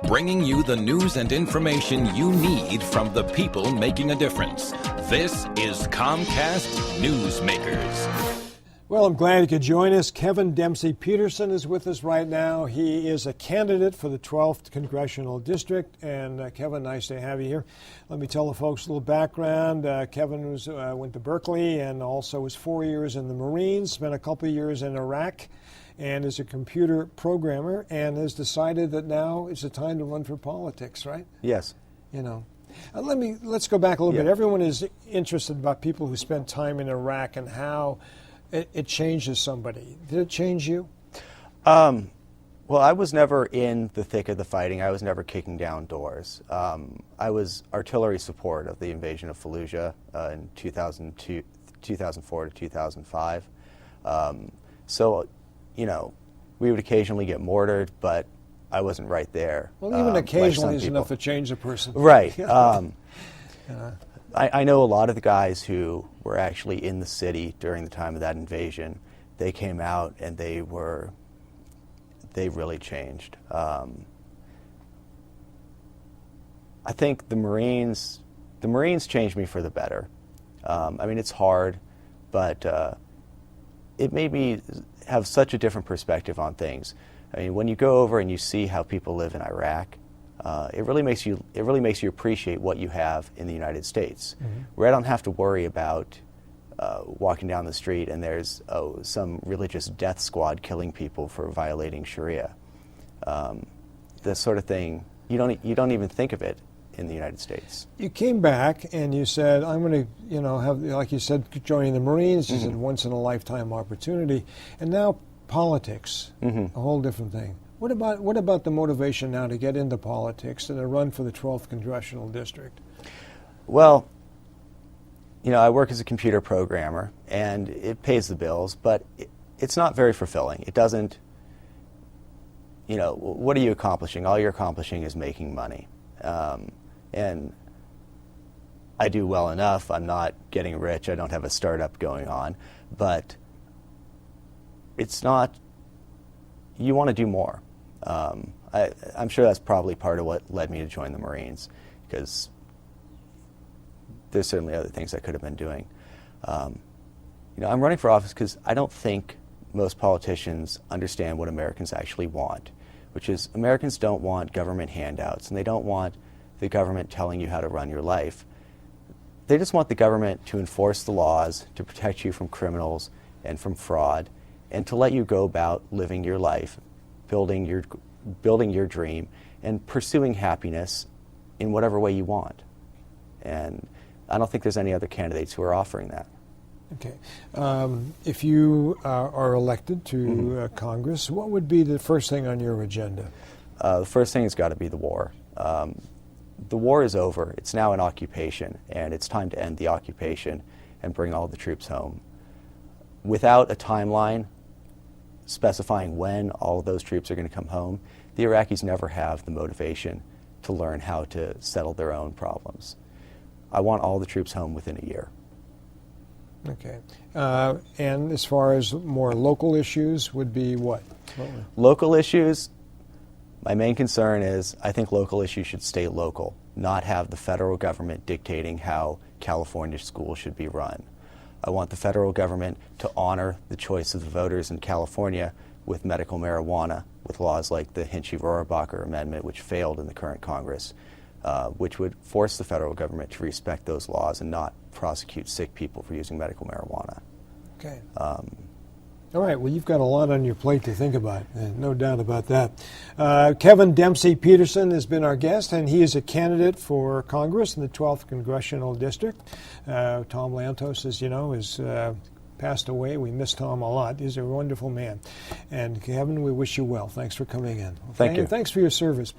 bringing you the news and information you need from the people making a difference. This is Comcast Newsmakers. Well, I'm glad you could join us. Kevin Dempsey Peterson is with us right now. He is a candidate for the 12th Congressional District. And Kevin, nice to have you here. Let me tell the folks a little background. Kevin went to Berkeley and also was 4 years in the Marines, spent a couple of years in Iraq, and is a computer programmer, and has decided that now is the time to run for politics, right? Yes. You know. Let's go back a little bit. Everyone is interested about people who spent time in Iraq and how it changes somebody. Did it change you? Well, I was never in the thick of the fighting. I was never kicking down doors. I was artillery support of the invasion of Fallujah in 2004 to 2005. So, you know, we would occasionally get mortared, but I wasn't right there. Well, even occasionally is enough to change a person. Right. I know a lot of the guys who were actually in the city during the time of that invasion. They came out and they really changed. I think the Marines changed me for the better. I mean, it's hard, but it made me have such a different perspective on things. I mean, when you go over and you see how people live in Iraq, it really makes you appreciate what you have in the United States, where I don't have to worry about walking down the street and there's some religious death squad killing people for violating Sharia. This sort of thing, you don't even think of it in the United States. You came back and you said, I'm going to, have, like you said, joining the Marines. You said once in a lifetime opportunity, and now politics, a whole different thing. What about the motivation now to get into politics and to run for the 12th Congressional District? Well, I work as a computer programmer, and it pays the bills, but it's not very fulfilling. It doesn't, what are you accomplishing? All you're accomplishing is making money. And I do well enough. I'm not getting rich. I don't have a startup going on, but it's not, you want to do more. I'm sure that's probably part of what led me to join the Marines, because there's certainly other things I could have been doing. I'm running for office because I don't think most politicians understand what Americans actually want, which is Americans don't want government handouts, and they don't want the government telling you how to run your life. They just want the government to enforce the laws, to protect you from criminals and from fraud, and to let you go about living your life, building your dream, and pursuing happiness in whatever way you want. And I don't think there's any other candidates who are offering that. Okay. If you are elected to Congress, what would be the first thing on your agenda? The first thing has got to be the war. The war is over. It's now an occupation, and it's time to end the occupation and bring all the troops home. Without a timeline specifying when all of those troops are going to come home, the Iraqis never have the motivation to learn how to settle their own problems. I want all the troops home within a year. Okay. And as far as more local issues would be what? Local issues, my main concern is I think local issues should stay local, not have the federal government dictating how California schools should be run. I want the federal government to honor the choice of the voters in California with medical marijuana, with laws like the Hinchy-Rohrabacher Amendment, which failed in the current Congress, which would force the federal government to respect those laws and not prosecute sick people for using medical marijuana. Okay. All right. Well, you've got a lot on your plate to think about, no doubt about that. Kevin Dempsey Peterson has been our guest, and he is a candidate for Congress in the 12th Congressional District. Tom Lantos, as you know, is passed away. We miss Tom a lot. He's a wonderful man. And Kevin, we wish you well. Thanks for coming in. Okay? Thank you. And thanks for your service.